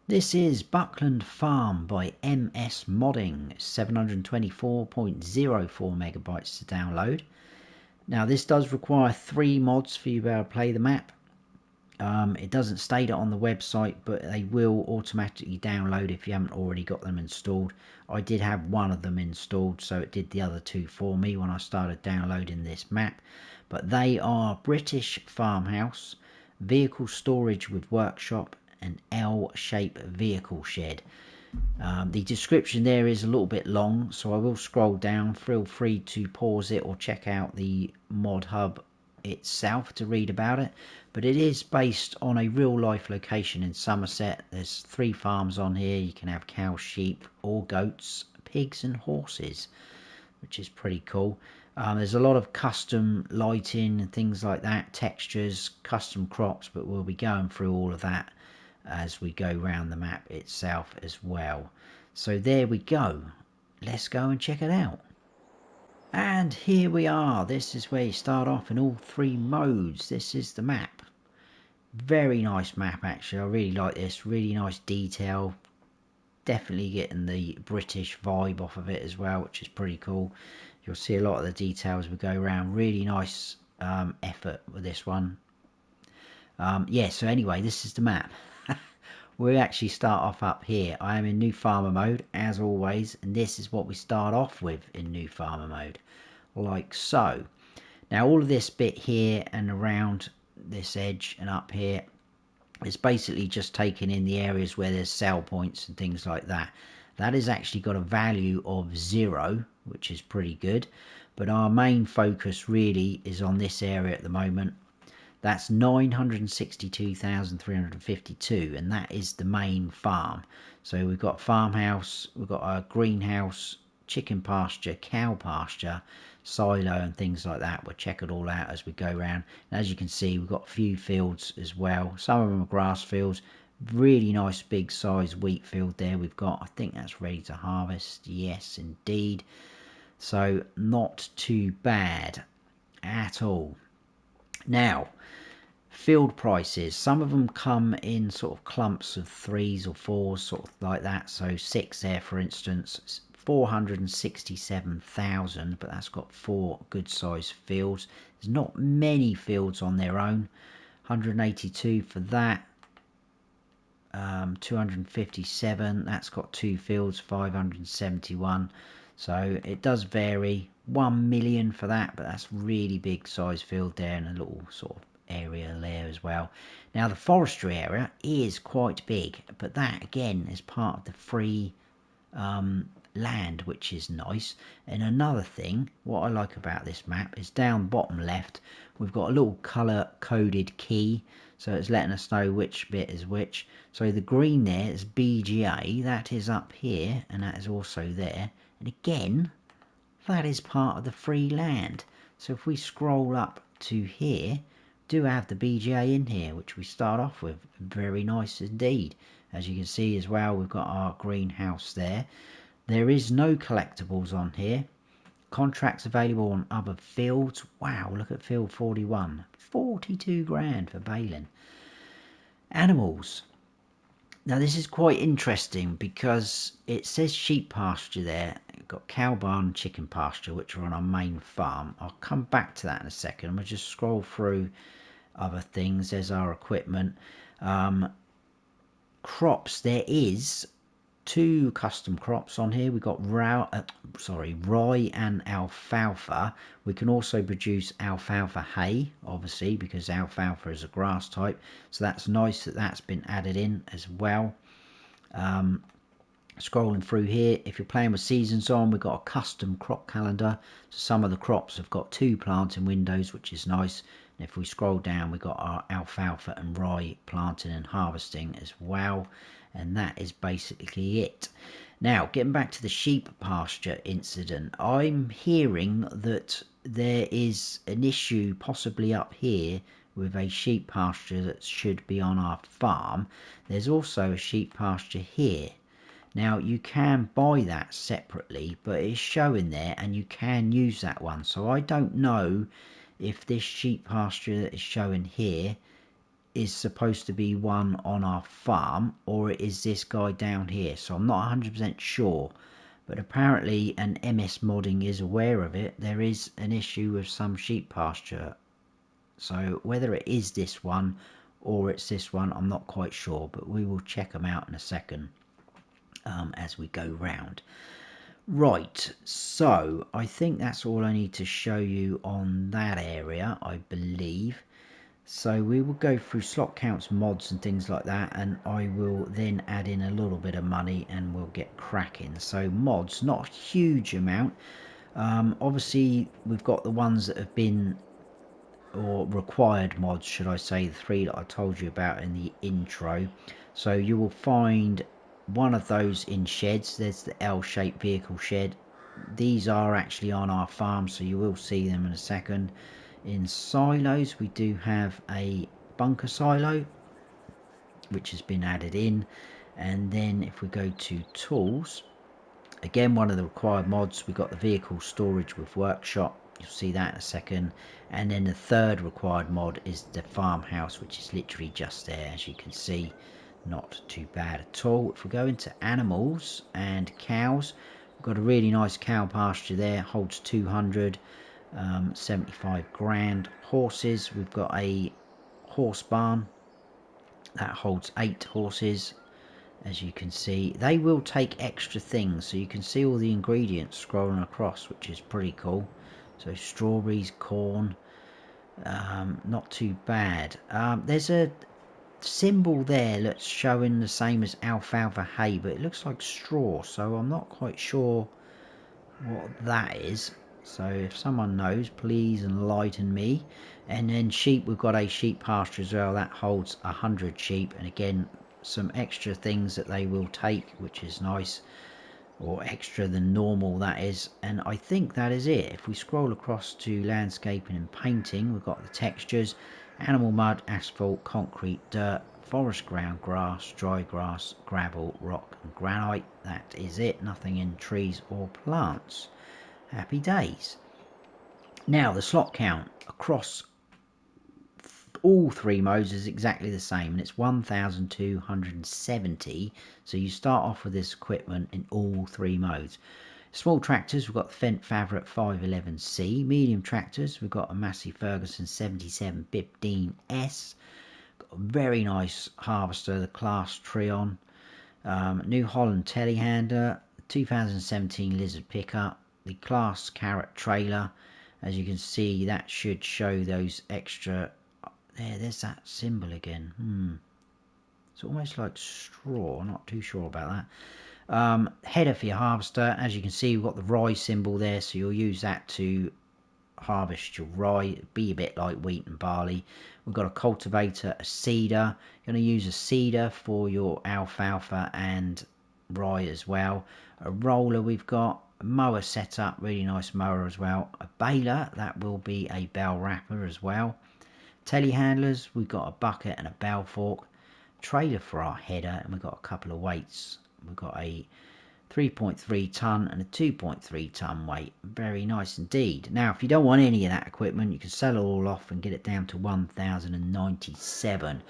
This is Buckland Farm by MSModding, 724.04 megabytes to download. Now this does require 3 mods for you to be able to play the map. It doesn't state it on the website, but they will automatically download if you haven't already got them installed. I did have one of them installed, so it did the other 2 for me when I started downloading this map. But they are British farmhouse, vehicle storage with workshop, an L-shaped vehicle shed. The description there is a little bit long, so I will scroll down. Feel free to pause it or check out the mod hub itself to read about it. But it is based on a real life location in Somerset. There's 3 farms on here. You can have cows, sheep or goats, pigs and horses, which is pretty cool. There's a lot of custom lighting and things like that, textures, custom crops, but we'll be going through all of that as we go around the map itself as well. So there we go. Let's go and check it out. And here we are. This is where you start off in all 3 modes. This is the map. Very nice map actually. I really like this. Really nice detail. Definitely getting the British vibe off of it as well, which is pretty cool. You'll see a lot of the details we go around. Really nice effort with this one. Yeah, so anyway, this is the map. We actually start off up here. I am in new farmer mode as always, and this is what we start off with in new farmer mode, like so. Now all of this bit here and around this edge and up here is basically just taking in the areas where there's sell points and things like that. That has actually got a value of 0, which is pretty good, but our main focus really is on this area at the moment. That's 962,352, and that is the main farm. So we've got farmhouse, we've got a greenhouse, chicken pasture, cow pasture, silo and things like that. We'll check it all out as we go around. And as you can see, we've got a few fields as well. Some of them are grass fields. Really nice big size wheat field there we've got. I think that's ready to harvest. Yes, indeed. So not too bad at all. Now, field prices, some of them come in sort of clumps of 3s or 4s, sort of like that. So 6 there, for instance, 467,000, but that's got 4 good sized fields. There's not many fields on their own. 182 for that. 257, that's got 2 fields. 571, so it does vary. 1 million for that, but that's really big size field there, and a little sort of area there as well. Now the forestry area is quite big, but that again is part of the free land, which is nice. And another thing, what I like about this map is down bottom left we've got a little color coded key, so it's letting us know which bit is which. So the green there is BGA, that is up here, and that is also there, and again that is part of the free land. So if we scroll up to here, do have the BGA in here, which we start off with. Very nice indeed. As you can see as well, we've got our greenhouse there. There is no collectibles on here. Contracts available on other fields. Wow, look at field 41. 42 grand for baling. Animals. Now this is quite interesting because it says sheep pasture there. We've got cow barn, chicken pasture, which are on our main farm. I'll come back to that in a second. We'll just scroll through other things. There's our equipment. Crops, there is 2 custom crops on here. We've got rye and alfalfa. We can also produce alfalfa hay, obviously, because alfalfa is a grass type. So that's nice that that's been added in as well. Scrolling through here, if you're playing with seasons on, we've got a custom crop calendar. So some of the crops have got 2 planting windows, which is nice. And if we scroll down, we've got our alfalfa and rye planting and harvesting as well. And that is basically it. Now, getting back to the sheep pasture incident, I'm hearing that there is an issue possibly up here with a sheep pasture that should be on our farm. There's also a sheep pasture here. Now, you can buy that separately, but it's showing there and you can use that one. So I don't know if this sheep pasture that is showing here is supposed to be one on our farm, or it is this guy down here. So I'm not 100% sure, but apparently an MSModding is aware of it. There is an issue with some sheep pasture, so whether it is this one or it's this one, I'm not quite sure, but we will check them out in a second as we go round. Right, so I think that's all I need to show you on that area, I believe. So we will go through slot counts, mods and things like that, and I will then add in a little bit of money and we'll get cracking. So mods, not a huge amount. Obviously we've got the ones that have been, or required mods should I say, the 3 that I told you about in the intro. So you will find one of those in sheds. There's the L-shaped vehicle shed. These are actually on our farm, so you will see them in a second. In silos we do have a bunker silo which has been added in, and then if we go to tools, again one of the required mods, we've got the vehicle storage with workshop. You'll see that in a second. And then the third required mod is the farmhouse, which is literally just there, as you can see. Not too bad at all. If we go into animals and cows, we've got a really nice cow pasture there, holds 200, 75 grand. Horses, we've got a horse barn that holds 8 horses. As you can see, they will take extra things, so you can see all the ingredients scrolling across, which is pretty cool. So strawberries, corn, not too bad. There's a symbol there that's showing the same as alfalfa hay, but it looks like straw, so I'm not quite sure what that is. So if someone knows, please enlighten me. And then sheep, we've got a sheep pasture as well that holds 100 sheep, and again some extra things that they will take, which is nice, or extra than normal, that is. And I think that is it. If we scroll across to landscaping and painting, we've got the textures: animal mud, asphalt, concrete, dirt, forest ground, grass, dry grass, gravel, rock and granite. That is it. Nothing in trees or plants. Happy days. Now the slot count across all 3 modes is exactly the same, and it's 1270. So you start off with this equipment in all 3 modes. Small tractors, we've got the Fendt Favorite 511C. Medium tractors, we've got a Massey Ferguson 7715S. Got a very nice harvester, the Class Trion. New Holland telehandler, 2017 Lizard pickup, the Class Carrot trailer. As you can see, that should show those extra. There's that symbol again. It's almost like straw, not too sure about that. Header for your harvester. As you can see, we've got the rye symbol there, so you'll use that to harvest your rye. Be a bit like wheat and barley. We've got a cultivator, a seeder. You're going to use a seeder for your alfalfa and rye as well. A roller we've got. A mower setup, really nice mower as well. A baler, that will be a bell wrapper as well. Telehandlers, we've got a bucket and a bell fork. Trailer for our header, and we've got a couple of weights. We've got a 3.3 ton and a 2.3 ton weight. Very nice indeed. Now if you don't want any of that equipment, you can sell it all off and get it down to 1097.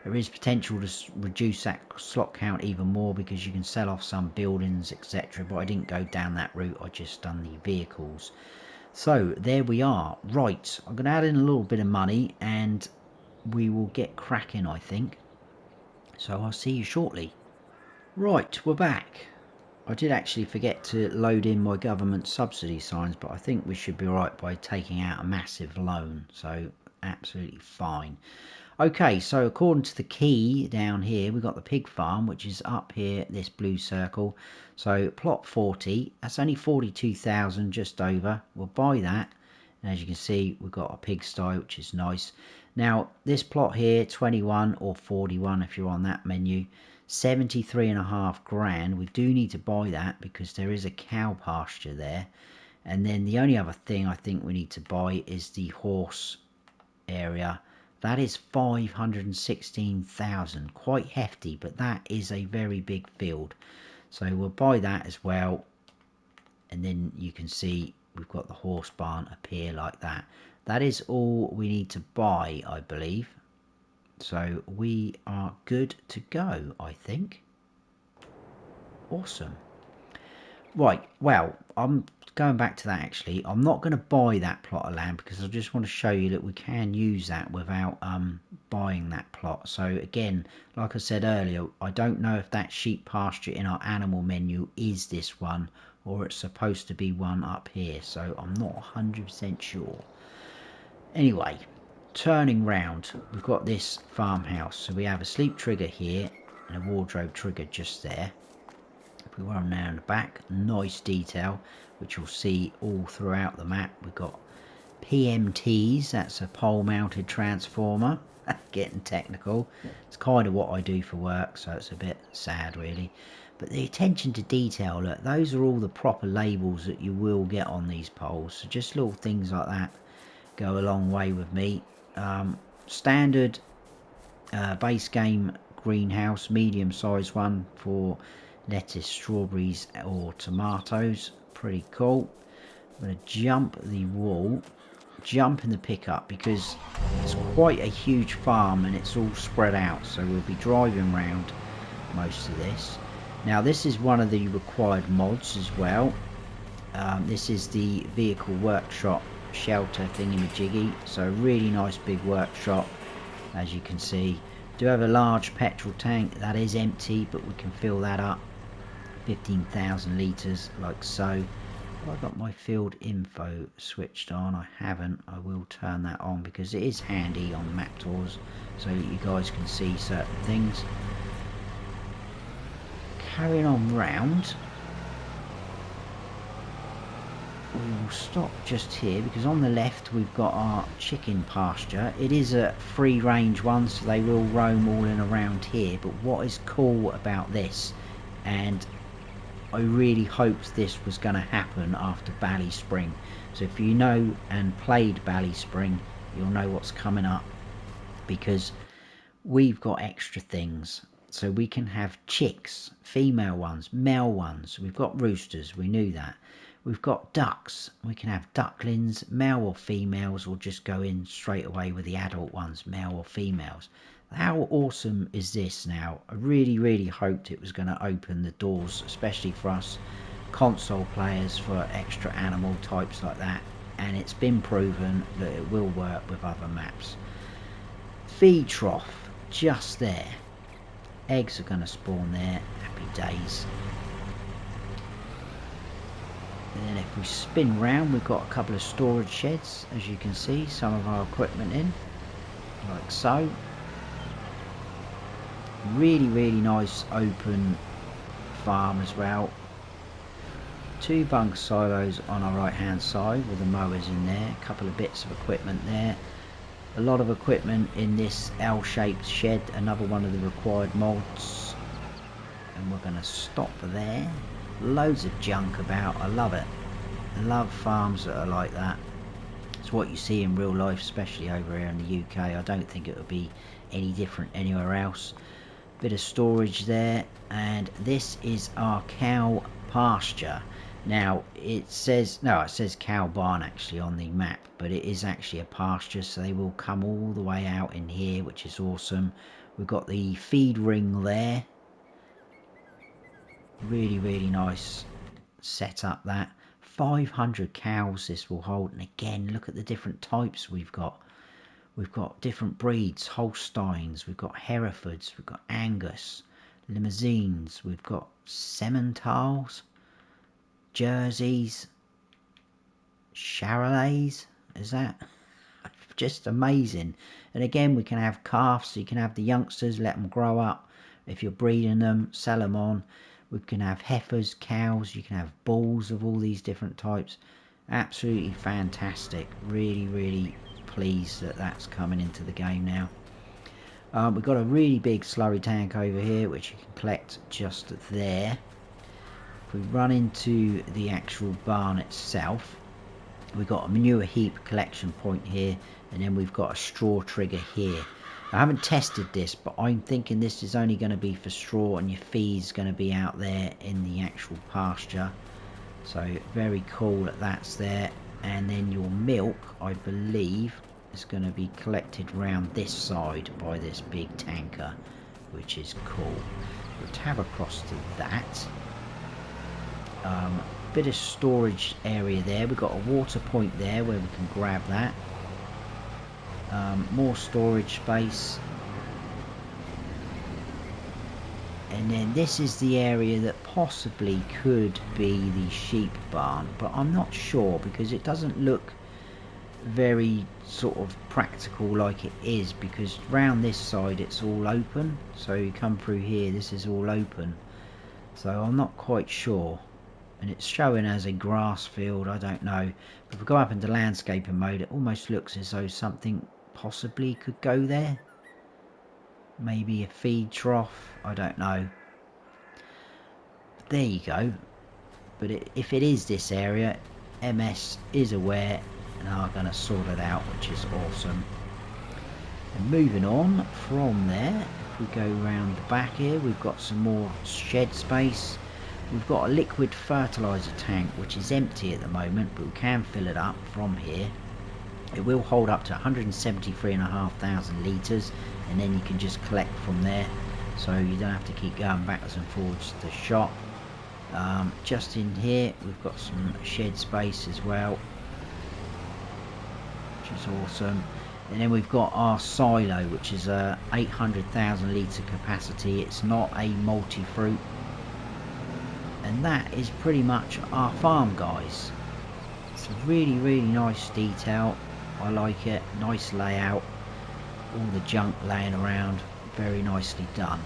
There is potential to reduce that slot count even more, because you can sell off some buildings, etc. But I didn't go down that route, I just done the vehicles. So there we are. Right, I'm going to add in a little bit of money and we will get cracking, I think. So I'll see you shortly. Right, we're back. I did actually forget to load in my government subsidy signs, but I think we should be alright by taking out a massive loan. So absolutely fine. Okay, so according to the key down here, we've got the pig farm, which is up here, this blue circle. So plot 40, that's only 42,000, just over. We'll buy that. And as you can see, we've got a pigsty, which is nice. Now, this plot here, 21 or 41 if you're on that menu, 73.5 grand. We do need to buy that because there is a cow pasture there. And then the only other thing I think we need to buy is the horse area. That is 516,000, quite hefty, but that is a very big field. So we'll buy that as well. And then you can see we've got the horse barn appear like that. That is all we need to buy, I believe. So we are good to go, I think. Awesome. Right, well, I'm going back to that actually. I'm not going to buy that plot of land because I just want to show you that we can use that without buying that plot. So again, like I said earlier, I don't know if that sheep pasture in our animal menu is this one or it's supposed to be one up here. So I'm not 100% sure. Anyway, turning round, we've got this farmhouse. So we have a sleep trigger here and a wardrobe trigger just there. If we run down the back, nice detail, which you'll see all throughout the map. We've got PMTs, that's a pole mounted transformer. Getting technical. It's kind of what I do for work, so it's a bit sad really. But the attention to detail, look, those are all the proper labels that you will get on these poles. So just little things like that go a long way with me. Standard base game greenhouse, medium sized one for lettuce, strawberries or tomatoes. Pretty cool. I'm going to jump the wall, jump in the pickup because it's quite a huge farm and it's all spread out, so we'll be driving around most of this. Now this is one of the required mods as well. This is the vehicle workshop shelter thingamajiggy, so really nice big workshop. As you can see, do have a large petrol tank that is empty, but we can fill that up, 15,000 litres like so. Have I got my field info switched on? I haven't. I will turn that on because it is handy on map tours so that you guys can see certain things. Carrying on round, we will stop just here because on the left we've got our chicken pasture. It is a free range one, so they will roam all in around here. But what is cool about this, and I really hoped this was going to happen after Bally Spring, so if you know and played Bally Spring, you'll know what's coming up, because we've got extra things. So we can have chicks, female ones, male ones. We've got roosters, we knew that. We've got ducks, we can have ducklings, male or females, or just go in straight away with the adult ones, male or females. How awesome is this now? I really hoped it was going to open the doors, especially for us console players, for extra animal types like that, and it's been proven that it will work with other maps. Feed trough, just there. Eggs are going to spawn there, happy days. And then if we spin round, we've got a couple of storage sheds, as you can see, some of our equipment in, like so. Really nice open farm as well. 2 bunk silos on our right hand side with the mowers in there, a couple of bits of equipment there. A lot of equipment in this L-shaped shed, another one of the required mods. And we're going to stop there. Loads of junk about, I love it. I love farms that are like that. It's what you see in real life, especially over here in the UK. I don't think it would be any different anywhere else. Bit of storage there, and this is our cow pasture. Now it says, no, it says cow barn actually on the map, but it is actually a pasture, so they will come all the way out in here, which is awesome. We've got the feed ring there. Really nice setup that. 500 cows this will hold, and again, look at the different types we've got. We've got different breeds, Holsteins, we've got Herefords, we've got Angus, Limousines, we've got Simmentals, Jerseys, Charolais, is that? Just amazing. And again, we can have calves, so you can have the youngsters, let them grow up. If you're breeding them, sell them on. We can have heifers, cows, you can have bulls of all these different types. Absolutely fantastic. Really pleased that that's coming into the game now. We've got a really big slurry tank over here, which you can collect just there. If we run into the actual barn itself, we've got a manure heap collection point here, and then we've got a straw trigger here. I haven't tested this, but I'm thinking this is only going to be for straw, and your feed's going to be out there in the actual pasture. So very cool that that's there. And then your milk, I believe, is going to be collected round this side by this big tanker, which is cool. We'll tab across to that. Bit of storage area there. We've got a water point there where we can grab that. More storage space. And then this is the area that possibly could be the sheep barn, but I'm not sure because it doesn't look very sort of practical like it is, because round this side it's all open. So you come through here, this is all open. So I'm not quite sure. And it's showing as a grass field, I don't know. But if we go up into landscaping mode, it almost looks as though something possibly could go there. Maybe a feed trough, I don't know. But there you go. But if it is this area, MS is aware and are going to sort it out, which is awesome. And moving on from there, if we go around the back here, we've got some more shed space. We've got a liquid fertilizer tank which is empty at the moment, but we can fill it up from here. It will hold up to 173,500 litres, and then you can just collect from there, so you don't have to keep going backwards and forwards to the shop. Just in here we've got some shed space as well, which is awesome. And then we've got our silo, which is a 800,000 litre capacity. It's not a multi-fruit, and that is pretty much our farm, guys. It's a really nice detail. I like it. Nice layout. All the junk laying around, very nicely done.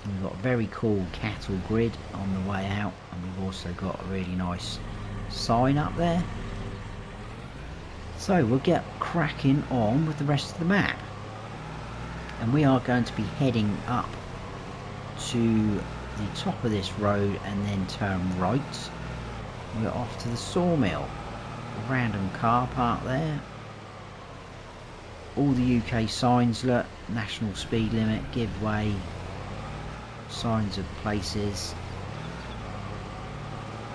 And we've got a very cool cattle grid on the way out, and we've also got a really nice sign up there. So we'll get cracking on with the rest of the map, and we are going to be heading up to the top of this road and then turn right. We're off to the sawmill. A random car park there. All the UK signs, look, national speed limit, give way, signs of places.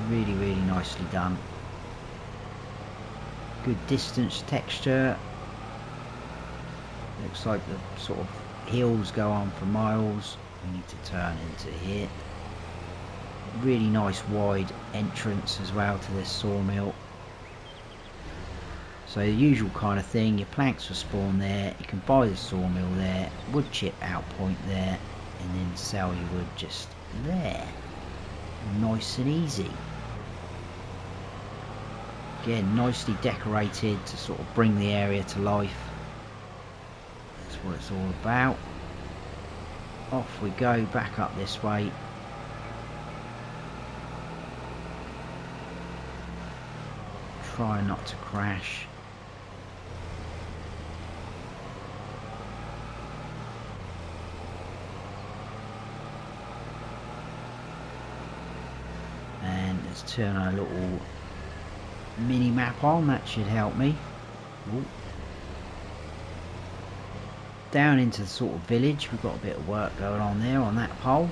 Really nicely done. Good distance texture. Looks like the sort of hills go on for miles. We need to turn into here. Really nice wide entrance as well to this sawmill. So the usual kind of thing, your planks will spawn there, you can buy the sawmill there, wood chip out point there, and then sell your wood just there. Nice and easy. Again, nicely decorated to sort of bring the area to life. That's what it's all about. Off we go, back up this way. Try not to crash. And let's turn our little mini map on, that should help me. Ooh. Down into the sort of village, we've got a bit of work going on there on that pole.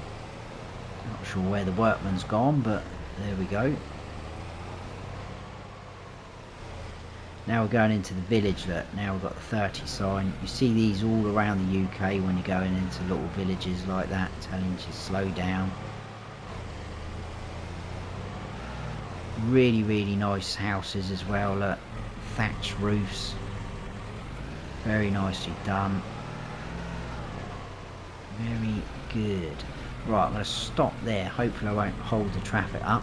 Not sure where the workman's gone, but there we go. Now we're going into the village. Look, now we've got the 30 sign. You see these all around the UK when you're going into little villages like that, telling you to slow down. Really nice houses as well. Look, thatched roofs, very nicely done. Very good. Right, I'm going to stop there. Hopefully I won't hold the traffic up.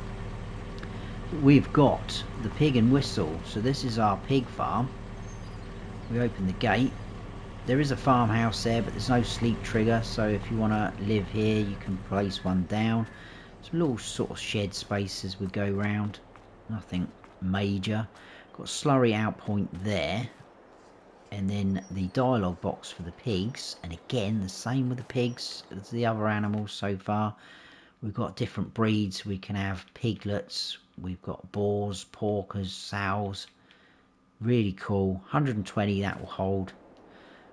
We've got the pig and whistle. So this is our pig farm. We open the gate. There is a farmhouse there, but there's no sleep trigger, so if you want to live here you can place one down. Some little sort of shed space as we go round. Nothing major. Got a slurry out point there, and then the dialogue box for the pigs. And again, the same with the pigs as the other animals so far. We've got different breeds. We can have piglets, we've got boars, porkers, sows. Really cool. 120 that will hold.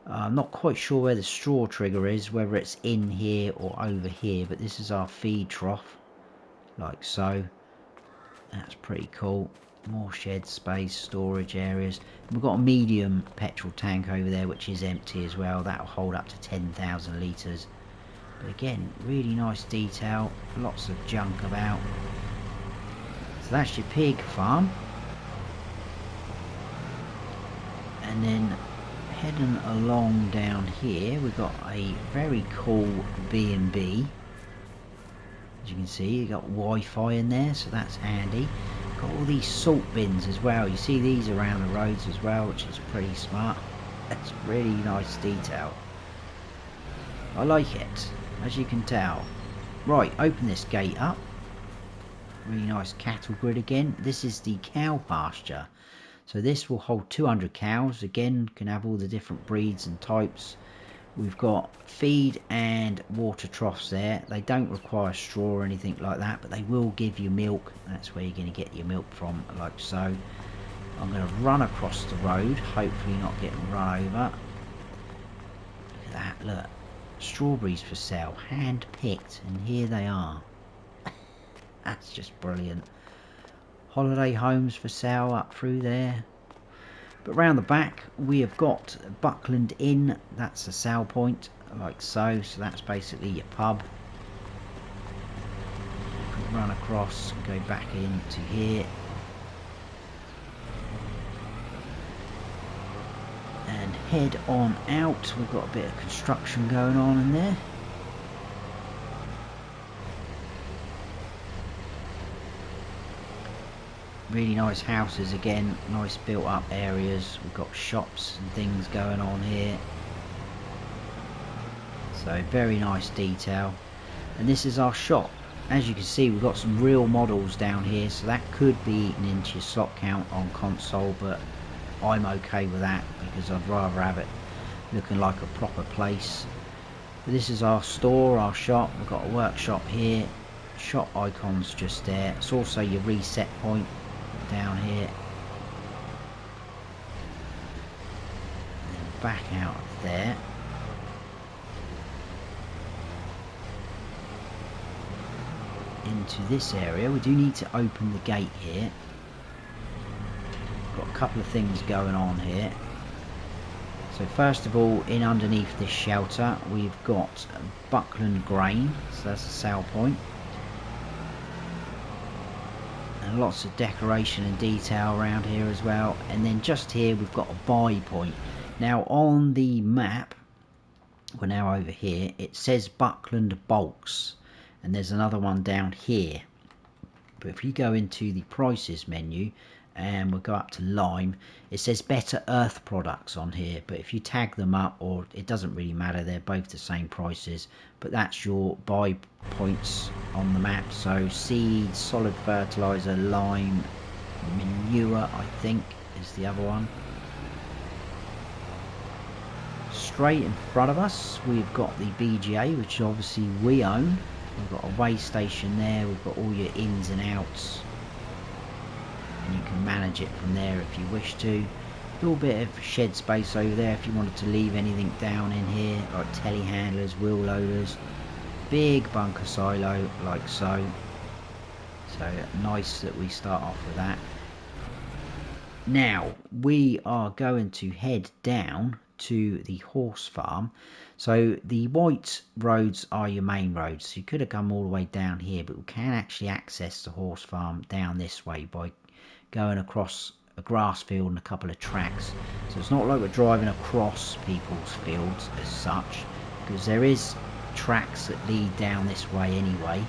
I'm not quite sure where the straw trigger is, whether it's in here or over here, but this is our feed trough, like so. That's pretty cool. more shed space, storage areas. We've got a medium petrol tank over there which is empty as well. That'll hold up to 10,000 litres. But again, really nice detail, lots of junk about. So that's your pig farm. And then heading along down here, we've got a very cool B&B. As you can see, you've got Wi-Fi in there, so that's handy. Got all these salt bins as well. You see these around the roads as well, which is pretty smart. That's really nice detail. I like it, as you can tell. Right, open this gate up. Really nice cattle grid again. This is the cow pasture. So this will hold 200 cows. Again, can have all the different breeds and types. We've got feed and water troughs there. They don't require straw or anything like that, but they will give you milk. That's where you're going to get your milk from, like so. I'm going to run across the road, hopefully not getting run over. Look at that, look. Strawberries for sale, hand picked, and here they are. That's just brilliant. Holiday homes for sale up through there. But round the back we have got Buckland Inn. That's a sale point, like so. So that's basically your pub. You can run across and go back into here. And head on out. We've got a bit of construction going on in there. Really nice houses again, nice built up areas. We've got shops and things going on here. So very nice detail. And this is our shop. As you can see, we've got some real models down here, so that could be eaten into your slot count on console, but I'm okay with that because I'd rather have it looking like a proper place. But this is our store, our shop. We've got a workshop here. Shop icons just there. It's also your reset point down here. And then back out of there. Into this area. We do need to open the gate here. Got a couple of things going on here. So first of all, in underneath this shelter we've got Buckland grain, so that's a sale point. And lots of decoration and detail around here as well. And then just here we've got a buy point. Now on the map, we're now over here, it says Buckland bulks, and there's another one down here. But if you go into the prices menu and we'll go up to lime, it says better earth products on here, but if you tag them up, or it doesn't really matter, they're both the same prices. But that's your buy points on the map. So seeds, solid fertilizer, lime, manure I think is the other one. Straight in front of us we've got the BGA, which obviously we own. We've got a weigh station there, we've got all your ins and outs, and you can manage it from there if you wish to. A little bit of shed space over there if you wanted to leave anything down in here, like telehandlers, wheel loaders. Big bunker silo, like so. So nice that we start off with that. Now we are going to head down to the horse farm. So the white roads are your main roads. So you could have come all the way down here, but we can actually access the horse farm down this way by going across a grass field and a couple of tracks. So it's not like we're driving across people's fields as such, because there is tracks that lead down this way anyway.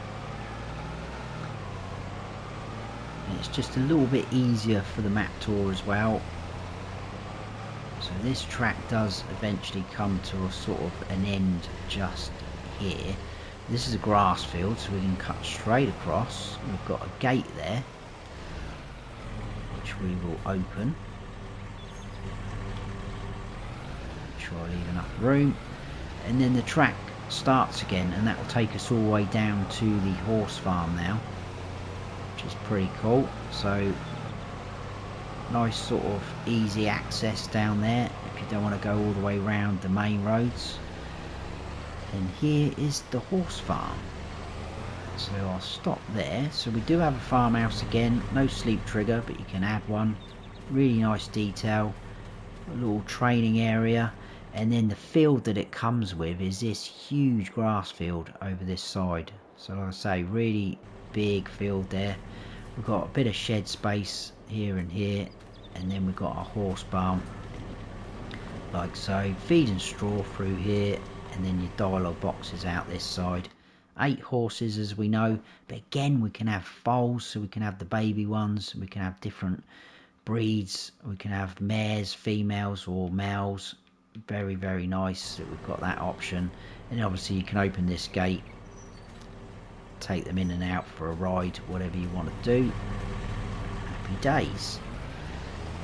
And it's just a little bit easier for the map tour as well. So this track does eventually come to a sort of an end just here. This is a grass field, so we can cut straight across. We've got a gate there, which we will open. Make sure I leave enough room. And then the track starts again, and that will take us all the way down to the horse farm now, which is pretty cool. So nice sort of easy access down there if you don't want to go all the way around the main roads. And here is the horse farm. So I'll stop there. So we do have a farmhouse again, no sleep trigger, but you can add one. Really nice detail, a little training area, and then the field that it comes with is this huge grass field over this side. So like I say, really big field there. We've got a bit of shed space here and here, and then we've got a horse barn like so, feeding straw through here, and then your dialogue boxes out this side. 8 horses as we know, but again we can have foals, so we can have the baby ones, we can have different breeds, we can have mares, females or males. Very, very nice that we've got that option. And obviously you can open this gate, take them in and out for a ride, whatever you want to do. Happy days.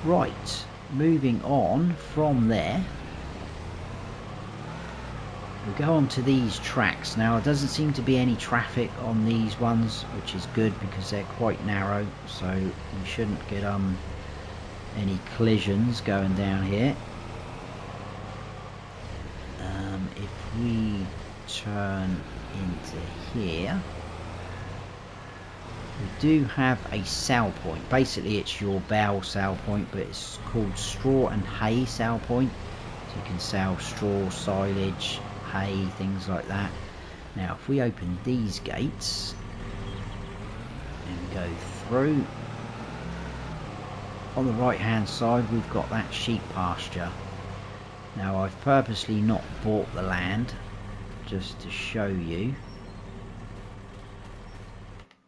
Right, moving on from there, we go on to these tracks. Now, there doesn't seem to be any traffic on these ones, which is good because they're quite narrow, so we shouldn't get any collisions going down here. If we turn into here, we do have a sell point. Basically it's your bale sell point, but it's called straw and hay sell point. So you can sell straw, silage, hay, things like that. Now if we open these gates and go through, on the right hand side we've got that sheep pasture. Now I've purposely not bought the land just to show you.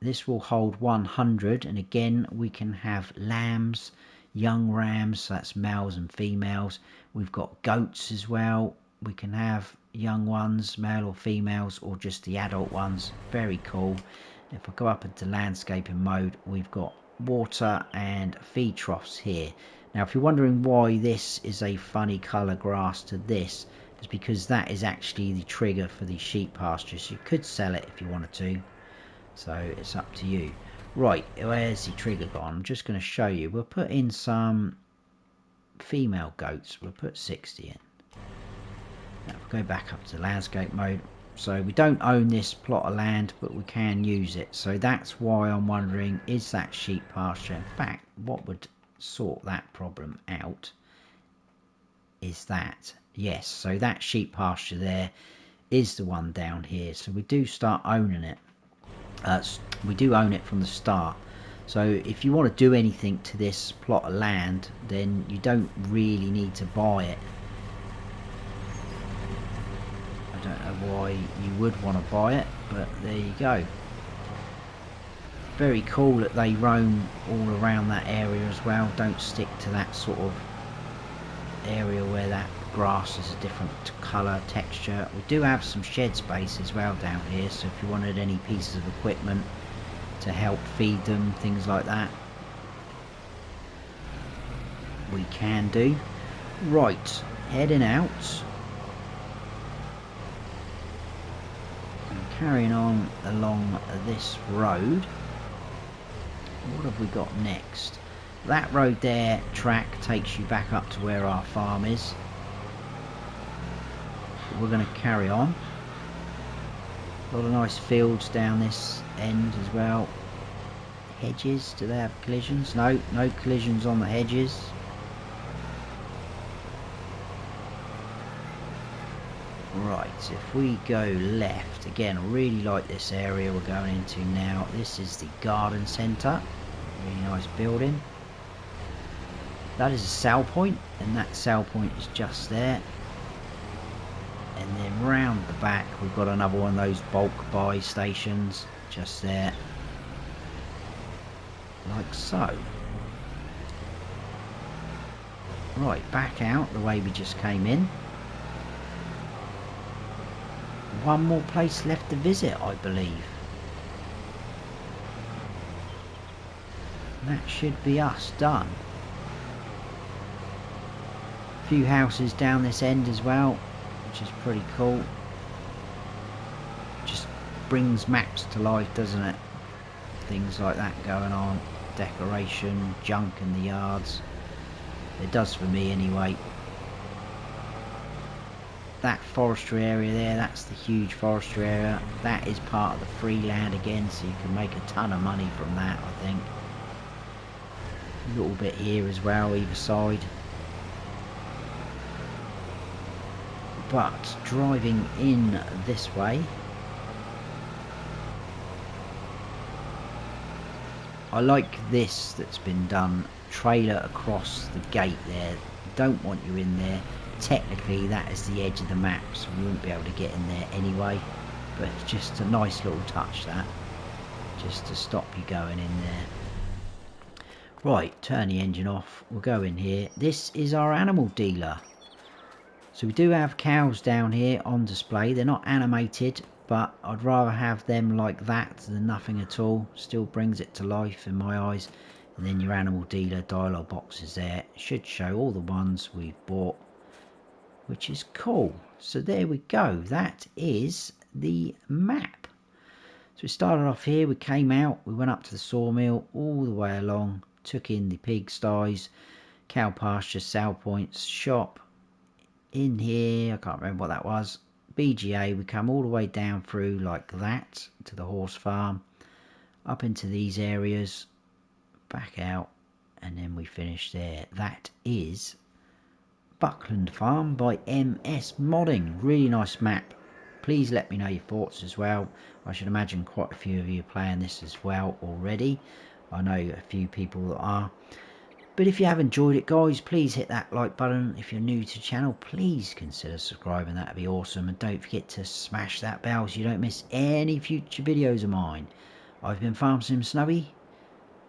This will hold 100, and again we can have lambs, young rams, so that's males and females. We've got goats as well. We can have young ones, male or females, or just the adult ones. Very cool. If I go up into landscaping mode, we've got water and feed troughs here. Now if you're wondering why this is a funny colour grass to this, it's because that is actually the trigger for the sheep pastures. You could sell it if you wanted to, so it's up to you. Right, where's the trigger gone? I'm just going to show you. We'll put in some female goats. We'll put 60 in. Now we'll go back up to landscape mode. So we don't own this plot of land, but we can use it. So that's why I'm wondering, is that sheep pasture? In fact, what would sort that problem out is that, yes, so that sheep pasture there is the one down here. So we do start owning it. We do own it from the start. So if you want to do anything to this plot of land, then you don't really need to buy it. I don't know why you would want to buy it, but there you go. Very cool that they roam all around that area as well. Don't stick to that sort of area where that grass is a different colour, texture. We do have some shed space as well down here, so if you wanted any pieces of equipment to help feed them, things like that, we can do. Right, heading out and carrying on along this road. What have we got next? That road there, track, takes you back up to where our farm is. We're going to carry on. A lot of nice fields down this end as well. Hedges, do they have collisions? No, no collisions on the hedges. Right, if we go left, again, I really like this area we're going into now. This is the garden centre. Really nice building. That is a sell point, and that sell point is just there. And then round the back we've got another one of those bulk buy stations just there, like so. Right, back out the way we just came in. One more place left to visit, I believe. That should be us done. A few houses down this end as well, which is pretty cool. Just brings maps to life, doesn't it? Things like that going on. Decoration, junk in the yards. It does for me anyway. that forestry area there, that's the huge forestry area. That is part of the free land again, so you can make a ton of money from that, I think. A little bit here as well, either side. But driving in this way, I like this that's been done, trailer across the gate there. Don't want you in there. Technically that is the edge of the map, so we wouldn't be able to get in there anyway, but it's just a nice little touch, that, just to stop you going in there. Right, turn the engine off, we'll go in here. This is our animal dealer. So we do have cows down here on display. They're not animated, but I'd rather have them like that than nothing at all. Still brings it to life in my eyes. And then your animal dealer dialogue box is there. It should show all the ones we've bought, which is cool. So there we go. That is the map. So we started off here. We came out. We went up to the sawmill all the way along. Took in the pigsties, cow pasture, sale points, shop. In here, I can't remember what that was, BGA. We come all the way down through like that to the horse farm, up into these areas, back out, and then we finish there. That is Buckland Farm by MSModding. Really nice map. Please let me know your thoughts as well. I should imagine quite a few of you are playing this as well already. I know a few people that are. But if you have enjoyed it, guys, please hit that like button. If you're new to the channel, please consider subscribing. That'd be awesome. And don't forget to smash that bell so you don't miss any future videos of mine. I've been Farm Sim Snubby.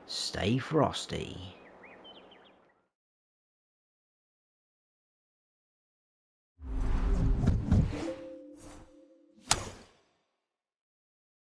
Stay frosty.